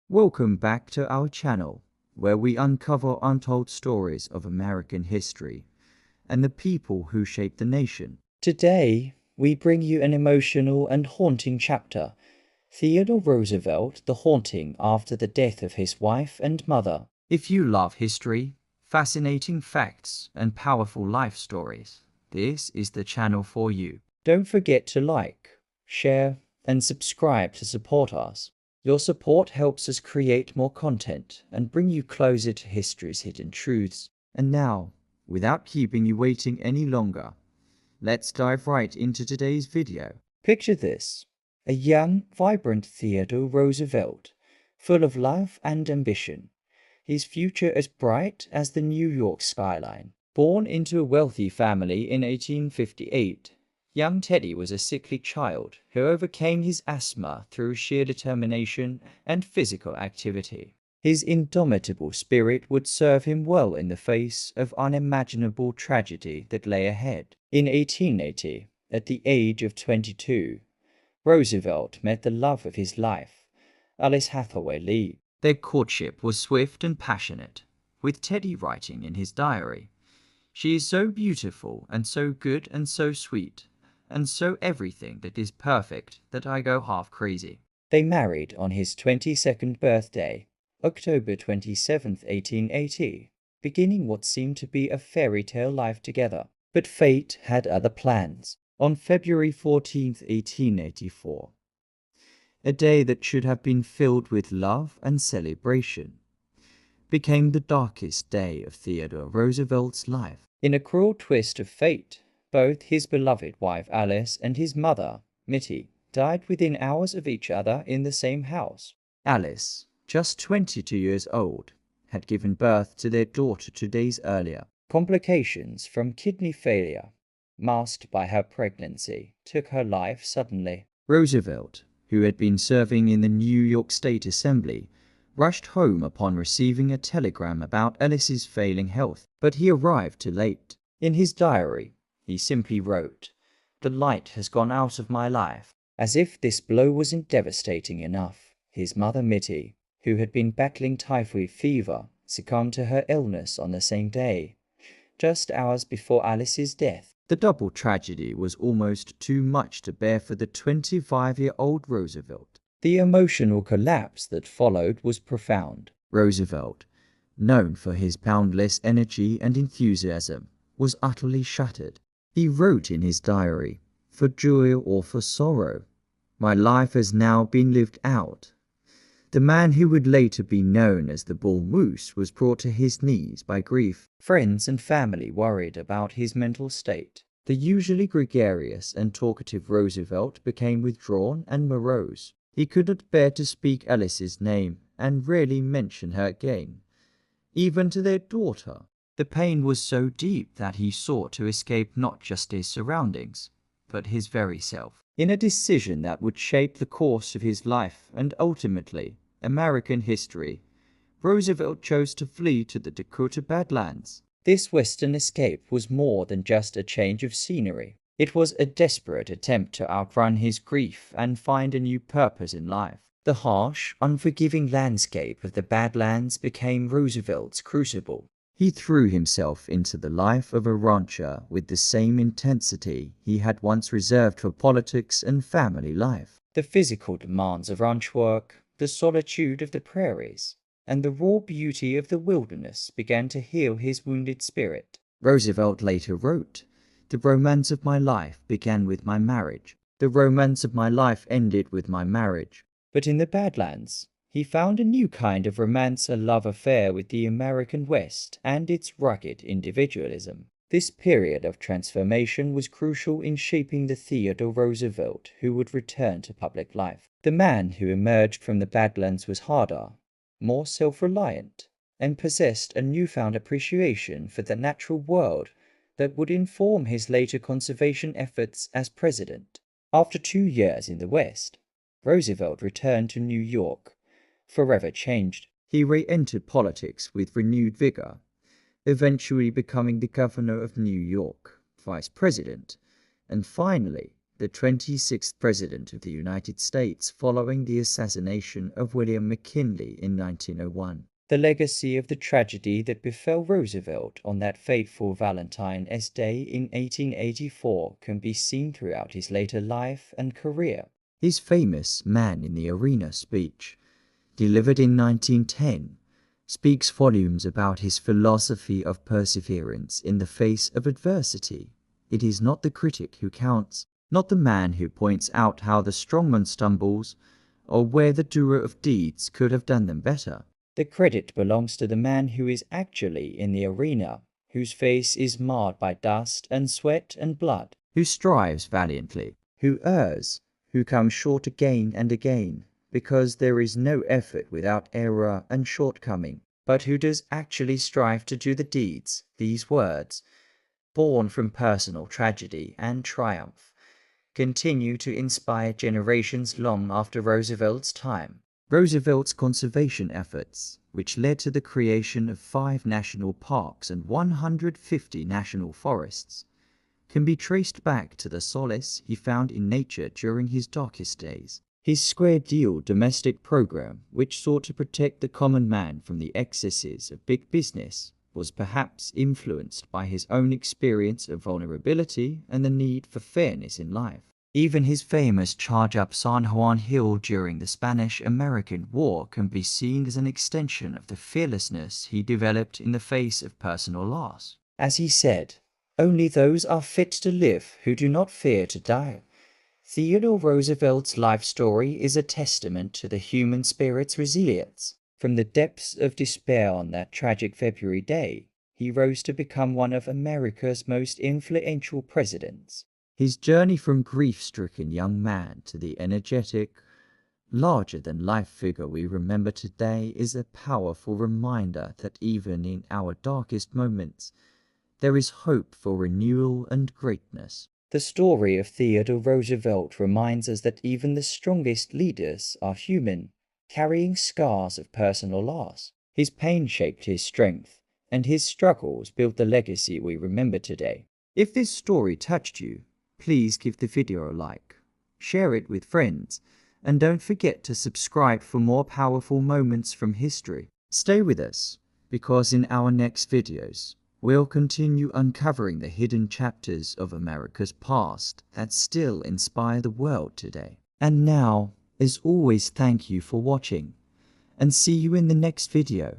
Welcome back to our channel, where we uncover untold stories of American history and the people who shaped the nation. Today, we bring you an emotional and haunting chapter, Theodore Roosevelt, the haunting after the death of his wife and mother. If you love history, fascinating facts, and powerful life stories, this is the channel for you. Don't forget to like, share, and subscribe to support us. Your support helps us create more content and bring you closer to history's hidden truths. And now, without keeping you waiting any longer, let's dive right into today's video. Picture this: a young, vibrant Theodore Roosevelt, full of love and ambition. His future as bright as the New York skyline. Born into a wealthy family in 1858, young Teddy was a sickly child who overcame his asthma through sheer determination and physical activity. His indomitable spirit would serve him well in the face of unimaginable tragedy that lay ahead. In 1880, at the age of 22, Roosevelt met the love of his life, Alice Hathaway Lee. Their courtship was swift and passionate, with Teddy writing in his diary, "She is so beautiful and so good and so sweet, and so everything that is perfect that I go half crazy." They married on his 22nd birthday, October 27, 1880, beginning what seemed to be a fairy tale life together. But fate had other plans. On February 14, 1884, a day that should have been filled with love and celebration, became the darkest day of Theodore Roosevelt's life. In a cruel twist of fate, both his beloved wife Alice and his mother, Mittie, died within hours of each other in the same house. Alice, just 22 years old, had given birth to their daughter 2 days earlier. Complications from kidney failure, masked by her pregnancy, took her life suddenly. Roosevelt, who had been serving in the New York State Assembly, rushed home upon receiving a telegram about Alice's failing health, but he arrived too late. In his diary, he simply wrote, "The light has gone out of my life." As if this blow wasn't devastating enough, his mother Mittie, who had been battling typhoid fever, succumbed to her illness on the same day, just hours before Alice's death. The double tragedy was almost too much to bear for the 25-year-old Roosevelt. The emotional collapse that followed was profound. Roosevelt, known for his boundless energy and enthusiasm, was utterly shattered. He wrote in his diary, "For joy or for sorrow, my life has now been lived out." The man who would later be known as the Bull Moose was brought to his knees by grief. Friends and family worried about his mental state. The usually gregarious and talkative Roosevelt became withdrawn and morose. He could not bear to speak Alice's name and rarely mention her again, even to their daughter. The pain was so deep that he sought to escape not just his surroundings, but his very self. In a decision that would shape the course of his life and ultimately American history, Roosevelt chose to flee to the Dakota Badlands. This western escape was more than just a change of scenery. It was a desperate attempt to outrun his grief and find a new purpose in life. The harsh, unforgiving landscape of the Badlands became Roosevelt's crucible. He threw himself into the life of a rancher with the same intensity he had once reserved for politics and family life. The physical demands of ranch work, the solitude of the prairies, and the raw beauty of the wilderness began to heal his wounded spirit. Roosevelt later wrote, "The romance of my life began with my marriage. The romance of my life ended with my marriage." But in the Badlands, he found a new kind of romance, a love affair with the American West and its rugged individualism. This period of transformation was crucial in shaping the Theodore Roosevelt who would return to public life. The man who emerged from the Badlands was harder, more self-reliant, and possessed a newfound appreciation for the natural world that would inform his later conservation efforts as president. After 2 years in the West, Roosevelt returned to New York, forever changed. He re-entered politics with renewed vigor, eventually becoming the governor of New York, vice president, and finally the 26th President of the United States following the assassination of William McKinley in 1901. The legacy of the tragedy that befell Roosevelt on that fateful Valentine's Day in 1884 can be seen throughout his later life and career. His famous Man in the Arena speech, delivered in 1910, speaks volumes about his philosophy of perseverance in the face of adversity. It is not the critic who counts, not the man who points out how the strongman stumbles, or where the doer of deeds could have done them better. The credit belongs to the man who is actually in the arena, whose face is marred by dust and sweat and blood, who strives valiantly, who errs, who comes short again and again, because there is no effort without error and shortcoming, but who does actually strive to do the deeds, these words, born from personal tragedy and triumph, continue to inspire generations long after Roosevelt's time. Roosevelt's conservation efforts, which led to the creation of 5 national parks and 150 national forests, can be traced back to the solace he found in nature during his darkest days. His square deal domestic program, which sought to protect the common man from the excesses of big business, was perhaps influenced by his own experience of vulnerability and the need for fairness in life. Even his famous charge up San Juan Hill during the Spanish-American War can be seen as an extension of the fearlessness he developed in the face of personal loss. As he said, "Only those are fit to live who do not fear to die." Theodore Roosevelt's life story is a testament to the human spirit's resilience. From the depths of despair on that tragic February day, he rose to become one of America's most influential presidents. His journey from grief-stricken young man to the energetic, larger-than-life figure we remember today is a powerful reminder that even in our darkest moments, there is hope for renewal and greatness. The story of Theodore Roosevelt reminds us that even the strongest leaders are human, carrying scars of personal loss. His pain shaped his strength, and his struggles built the legacy we remember today. If this story touched you, please give the video a like, share it with friends, and don't forget to subscribe for more powerful moments from history. Stay with us, because in our next videos, we'll continue uncovering the hidden chapters of America's past that still inspire the world today. And now, as always, thank you for watching, and see you in the next video.